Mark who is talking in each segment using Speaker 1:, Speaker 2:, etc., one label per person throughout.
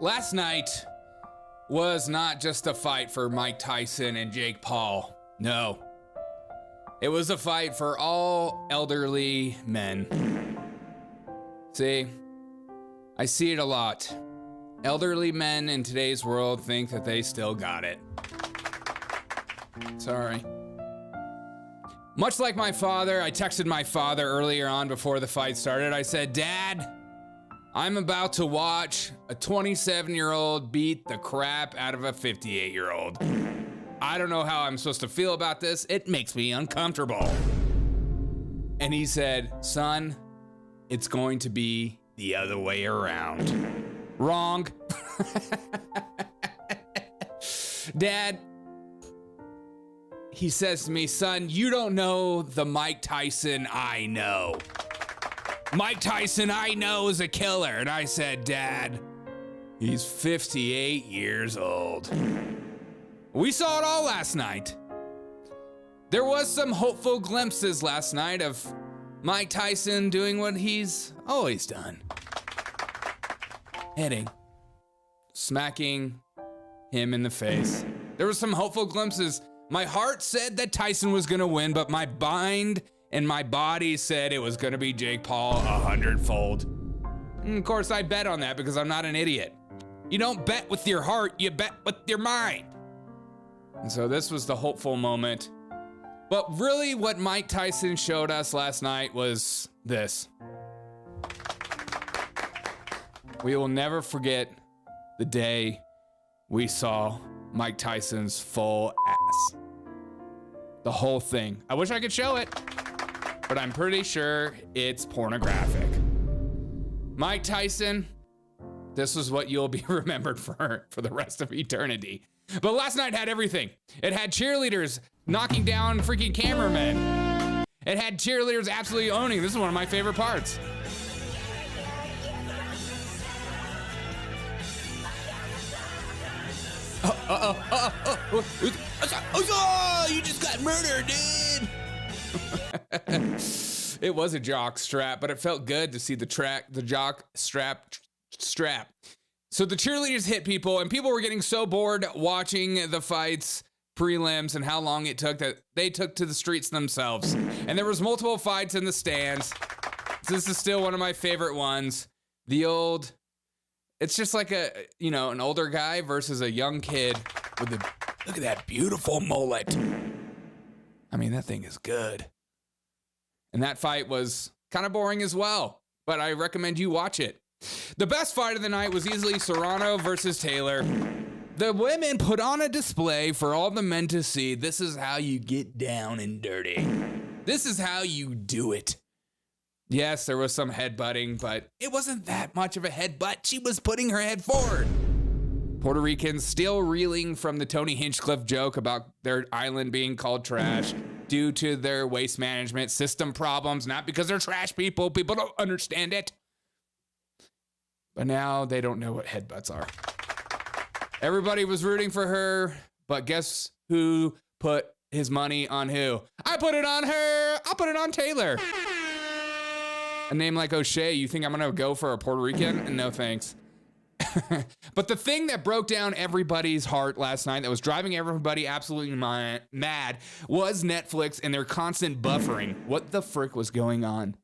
Speaker 1: Last night was not just a fight for Mike Tyson and Jake Paul. No. It was a fight for all elderly men. See, I see it a lot. Elderly men in today's world think that they still got it. Sorry. Much like my father, I texted my father earlier on before the fight started. I said, Dad, I'm about to watch a 27-year-old beat the crap out of a 58-year-old. I don't know how I'm supposed to feel about this. It makes me uncomfortable. And he said, son, it's going to be the other way around. Wrong. Dad, he says to me, son, you don't know the Mike Tyson I know. Mike Tyson I know is a killer. And I said, Dad, he's 58 years old. We saw it all last night. There was some hopeful glimpses last night of Mike Tyson doing what he's always done. Hitting, smacking him in the face. There were some hopeful glimpses. My heart said that Tyson was gonna win, but my mind and my body said it was gonna be Jake Paul 100-fold. And of course, I bet on that because I'm not an idiot. You don't bet with your heart, you bet with your mind. And so this was the hopeful moment. But really what Mike Tyson showed us last night was this. We will never forget the day we saw Mike Tyson's full ass. The whole thing. I wish I could show it, but I'm pretty sure it's pornographic. Mike Tyson, this is what you'll be remembered for the rest of eternity. But last night had everything. It had cheerleaders knocking down freaking cameramen. It had cheerleaders absolutely owning. This is one of my favorite parts. You just got murdered, dude. It was a jock strap, but it felt good to see the jock strap. So the cheerleaders hit people, and people were getting so bored watching the fights, prelims, and how long it took that they took to the streets themselves. And there was multiple fights in the stands. This is still one of my favorite ones. It's just like an older guy versus a young kid with look at that beautiful mullet. I mean, that thing is good. And that fight was kind of boring as well, but I recommend you watch it. The best fight of the night was easily Serrano versus Taylor. The women put on a display for all the men to see. This is how you get down and dirty. This is how you do it. Yes, there was some headbutting, but it wasn't that much of a headbutt. She was putting her head forward. Puerto Ricans still reeling from the Tony Hinchcliffe joke about their island being called trash due to their waste management system problems, not because they're trash people. People don't understand it. But now they don't know what headbutts are. Everybody was rooting for her, but guess who put his money on who? I put it on her. I'll put it on Taylor. A name like O'Shea, you think I'm gonna go for a Puerto Rican? No thanks. But the thing that broke down everybody's heart last night, that was driving everybody absolutely mad, was Netflix and their constant buffering. What the frick was going on?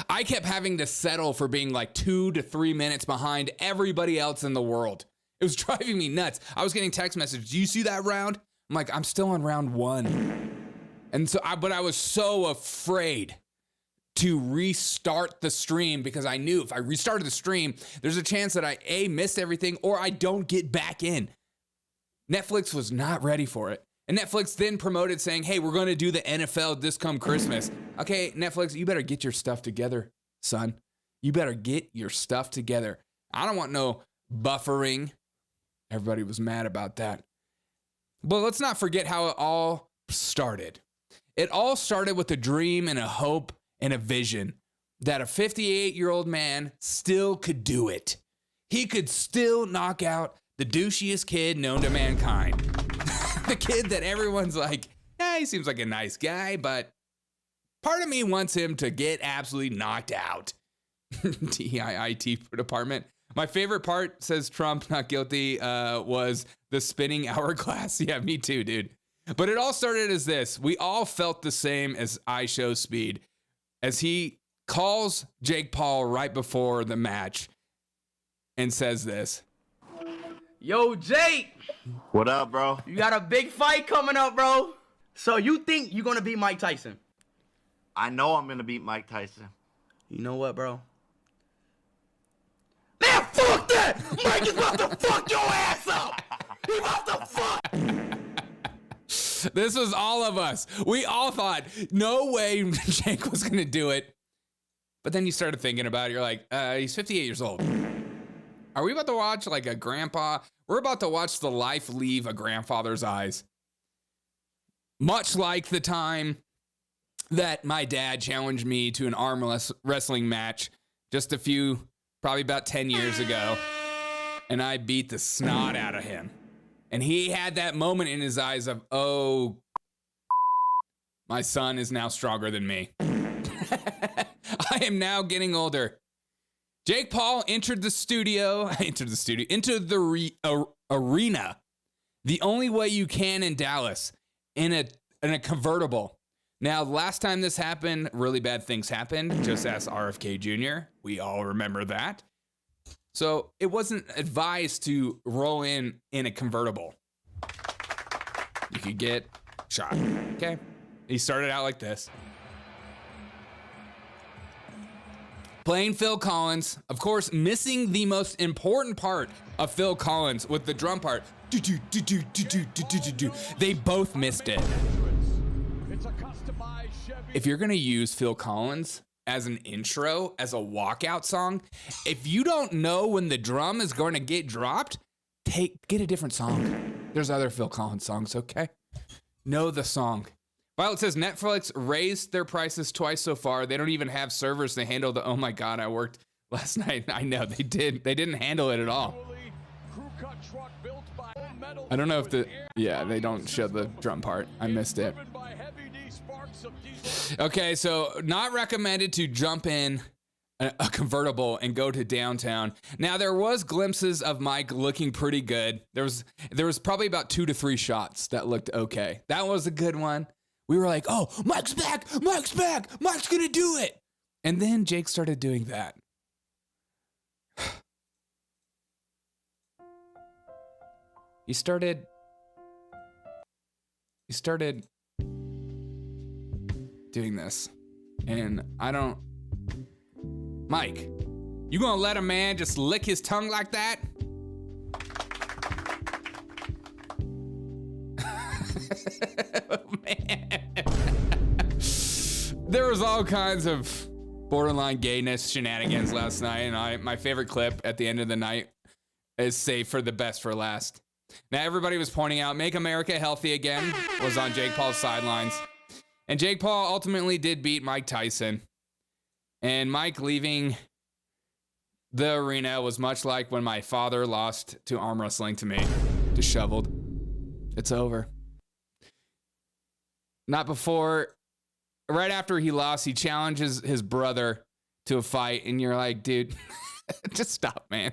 Speaker 1: I kept having to settle for being like 2 to 3 minutes behind everybody else in the world. It was driving me nuts. I was getting text messages. Do you see that round? I'm like, I'm still on round 1. And so, but I was so afraid to restart the stream because I knew if I restarted the stream, there's a chance that I missed everything or I don't get back in. Netflix was not ready for it. And Netflix then promoted saying, hey, we're going to do the NFL this come Christmas. Okay, Netflix, you better get your stuff together, son. You better get your stuff together. I don't want no buffering. Everybody was mad about that. But let's not forget how it all started. It all started with a dream and a hope and a vision that a 58-year-old man still could do it. He could still knock out the douchiest kid known to mankind. The kid that everyone's like, he seems like a nice guy, but part of me wants him to get absolutely knocked out. DIIT department. My favorite part, says Trump, not guilty, was the spinning hourglass. Yeah, me too, dude. But it all started as this. We all felt the same as I Show Speed as he calls Jake Paul right before the match and says this.
Speaker 2: Yo, Jake.
Speaker 3: What up, bro?
Speaker 2: You got a big fight coming up, bro. So you think you're going to beat Mike Tyson?
Speaker 3: I know I'm going to beat Mike Tyson.
Speaker 2: You know what, bro? Man, fuck that! Mike is about to fuck your ass up! He about to fuck!
Speaker 1: This was all of us. We all thought, no way Jake was going to do it. But then you started thinking about it. You're like, he's 58 years old. Are we about to watch like a grandpa? We're about to watch the life leave a grandfather's eyes. Much like the time that my dad challenged me to an arm wrestling match just probably about 10 years ago. And I beat the snot out of him. And he had that moment in his eyes of, oh, my son is now stronger than me. I am now getting older. Jake Paul into the arena the only way you can in Dallas in a convertible. Now, last time this happened, really bad things happened. Just ask RFK Jr. We all remember that. So it wasn't advised to roll in a convertible. You could get shot. Okay. He started out like this. Playing Phil Collins, of course, missing the most important part of Phil Collins with the drum part. They both missed it. If you're gonna use Phil Collins as an intro, as a walkout song, if you don't know when the drum is going to get dropped, get a different song. There's other Phil Collins songs, okay? Know the song. Violet says Netflix raised their prices twice so far. They don't even have servers to handle the, oh my God, I worked last night. I know they did. They didn't handle it at all. I don't know if they don't show the drum part. I missed it. Okay, so not recommended to jump in a convertible and go to downtown. Now there was glimpses of Mike looking pretty good. There was probably about 2 to 3 shots that looked okay. That was a good one. We were like, oh, Mike's back, Mike's gonna do it. And then Jake started doing that. He started doing this. And Mike, you gonna let a man just lick his tongue like that? Oh, man. There was all kinds of borderline gayness shenanigans last night, and my favorite clip at the end of the night is saved for the best for last. Now everybody was pointing out, "Make America Healthy Again" was on Jake Paul's sidelines. And Jake Paul ultimately did beat Mike Tyson. And Mike leaving the arena was much like when my father lost to arm wrestling to me, disheveled. It's over. Not before, right after he lost, he challenges his brother to a fight. And you're like, dude, just stop, man.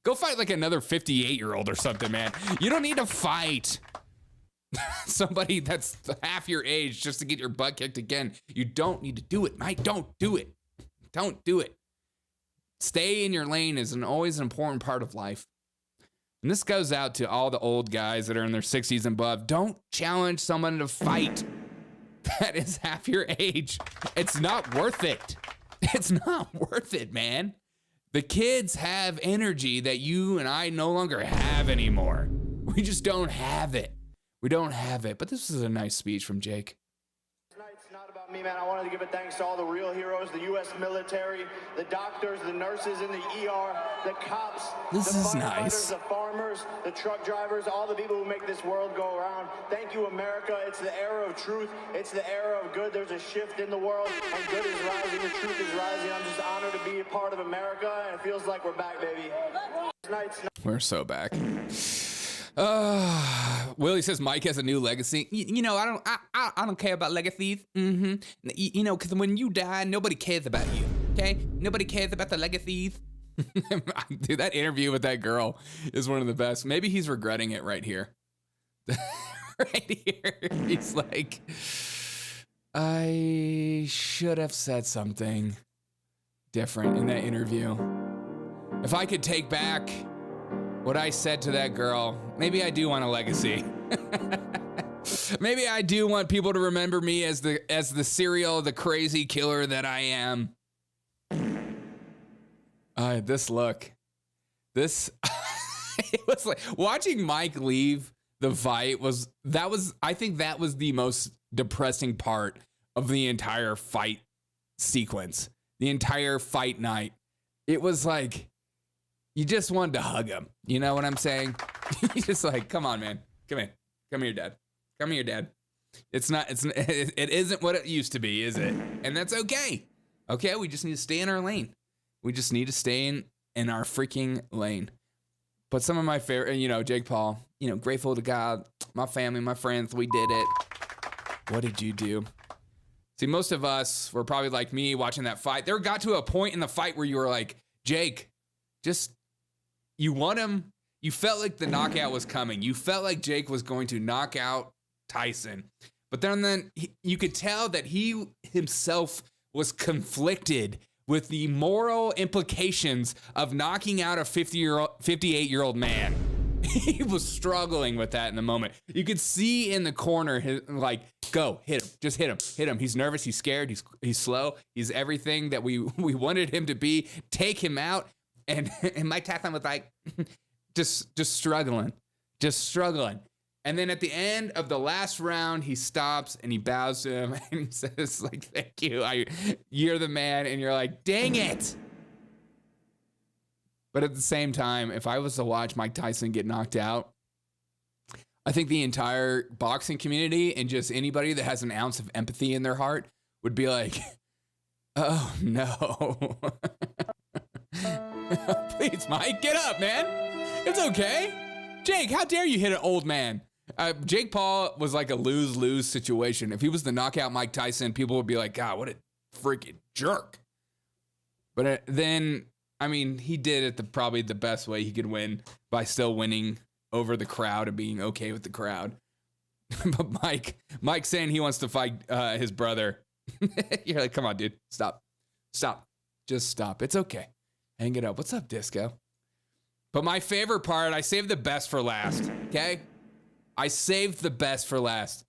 Speaker 1: Go fight like another 58-year-old or something, man. You don't need to fight somebody that's half your age just to get your butt kicked again. You don't need to do it, Mike. Don't do it. Don't do it. Stay in your lane is always an important part of life. And this goes out to all the old guys that are in their 60s and above. Don't challenge someone to fight that is half your age. It's not worth it. It's not worth it, man. The kids have energy that you and I no longer have anymore. We just don't have it. We don't have it. But this is a nice speech from Jake.
Speaker 4: Tonight's not about me, man. I wanted to give a thanks to all the real heroes, the U.S. military, the doctors, the nurses in the ER, the cops, the firefighters, the farmers, the truck drivers, all the people who make this world go around. Thank you, America. It's the era of truth. It's the era of good. There's a shift in the world, and good is rising. The truth is rising. I'm just honored to be a part of America, and it feels like we're back, baby.
Speaker 1: We're so back. Willie says Mike has a new legacy. You know, I don't care about legacies. You know, because when you die, nobody cares about you. Okay, nobody cares about the legacies. Dude, that interview with that girl is one of the best. Maybe he's regretting it right here. Right here. He's like, I should have said something different in that interview. If I could take back what I said to that girl, maybe I do want a legacy. Maybe I do want people to remember me as the serial, the crazy killer that I am. This look. This it was like watching Mike leave the fight I think that was the most depressing part of the entire fight sequence. The entire fight night. It was like you just wanted to hug him. You know what I'm saying? You just like, come on, man. Come in. Come here, Dad. Come here, Dad. It isn't what it used to be, is it? And that's okay. Okay, we just need to stay in our lane. We just need to stay in our freaking lane. But some of my favorite, Jake Paul, grateful to God, my family, my friends, we did it. What did you do? See, most of us were probably like me watching that fight. There got to a point in the fight where you were like, Jake, you want him. You felt like the knockout was coming. You felt like Jake was going to knock out Tyson. But then you could tell that he himself was conflicted with the moral implications of knocking out a 58-year-old man. He was struggling with that in the moment. You could see in the corner, go, hit him, just hit him. He's nervous, he's scared, he's slow, he's everything that we wanted him to be. Take him out. And Mike Tyson was like, just struggling. And then at the end of the last round, he stops and he bows to him and he says, like, thank you. You're the man. And you're like, dang it. But at the same time, if I was to watch Mike Tyson get knocked out, I think the entire boxing community and just anybody that has an ounce of empathy in their heart would be like, oh, no. Please, Mike, get up, man. It's okay. Jake, how dare you hit an old man? Jake Paul was like a lose-lose situation. If he was to knock out Mike Tyson, people would be like, God, what a freaking jerk. But then, he did it probably the best way he could win by still winning over the crowd and being okay with the crowd. But Mike saying he wants to fight his brother. You're like, come on, dude. Stop. Just stop. It's okay. Hang it up. What's up, Disco? But my favorite part, I saved the best for last, okay? I saved the best for last.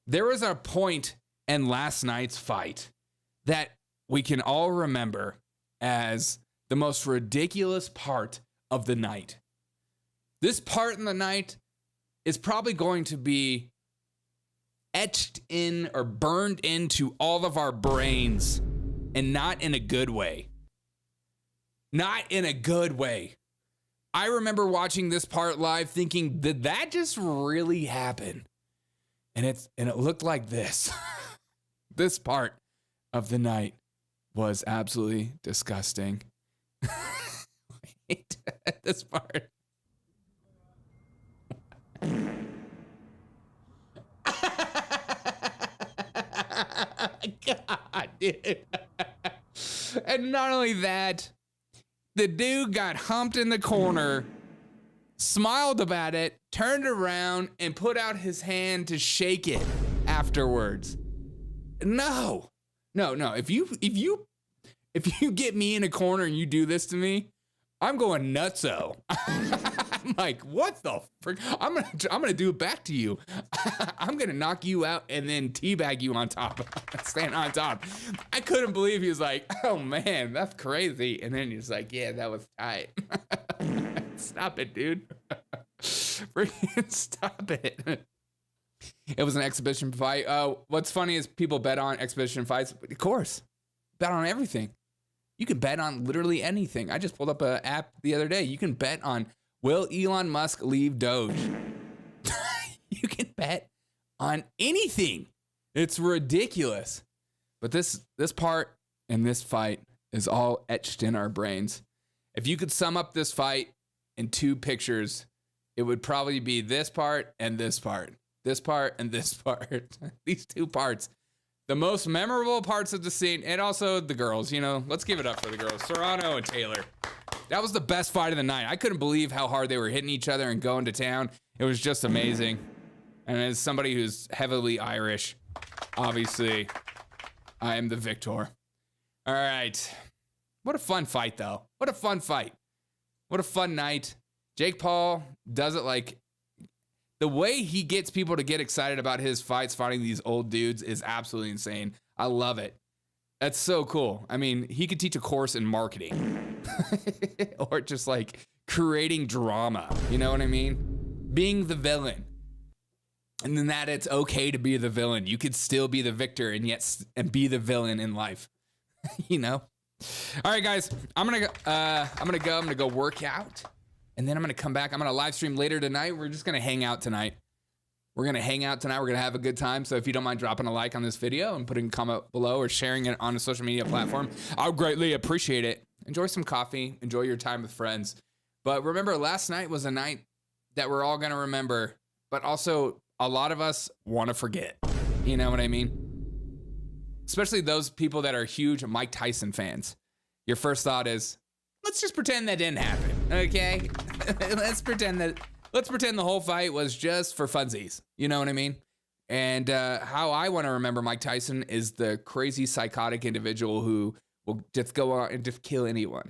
Speaker 1: There was a point in last night's fight that we can all remember as the most ridiculous part of the night. This part in the night is probably going to be etched in or burned into all of our brains, and not in a good way. Not in a good way. I remember watching this part live thinking, did that just really happen? And it looked like this. This part of the night was absolutely disgusting. Wait, this part. God, dude. And not only that, the dude got humped in the corner, smiled about it, turned around, and put out his hand to shake it afterwards. No. If you get me in a corner and you do this to me, I'm going nutso. I'm like, what the frick? I'm gonna do it back to you. I'm gonna knock you out and then teabag you on top, stand on top. I couldn't believe he was like, oh man, that's crazy. And then he's like, yeah, that was tight. Stop it, dude. Freaking stop it. It was an exhibition fight. What's funny is people bet on exhibition fights. Of course, bet on everything. You can bet on literally anything. I just pulled up an app the other day. You can bet on, will Elon Musk leave Doge? You can bet on anything. It's ridiculous. But this part and this fight is all etched in our brains. If you could sum up this fight in two pictures, it would probably be this part and this part. This part and this part. These two parts. The most memorable parts of the scene, and also the girls, let's give it up for the girls. Serrano and Taylor. That was the best fight of the night. I couldn't believe how hard they were hitting each other and going to town. It was just amazing. And as somebody who's heavily Irish, obviously, I am the victor. All right. What a fun fight, though. What a fun fight. What a fun night. Jake Paul does it like... The way he gets people to get excited about his fights, fighting these old dudes, is absolutely insane. I love it. That's so cool. I mean, he could teach a course in marketing. Or just like creating drama. You know what I mean? Being the villain. And then that it's okay to be the villain. You could still be the victor and yet be the villain in life. You know? All right, guys. I'm gonna go work out. And then I'm going to come back. I'm going to live stream later tonight. We're just going to hang out tonight. We're going to hang out tonight. We're going to have a good time. So if you don't mind dropping a like on this video and putting a comment below or sharing it on a social media platform, I would greatly appreciate it. Enjoy some coffee. Enjoy your time with friends. But remember, last night was a night that we're all going to remember, but also a lot of us want to forget. You know what I mean? Especially those people that are huge Mike Tyson fans. Your first thought is, let's just pretend that didn't happen, okay? Let's pretend the whole fight was just for funsies. You know what I mean? And how I want to remember Mike Tyson is the crazy psychotic individual who will just go out and just kill anyone.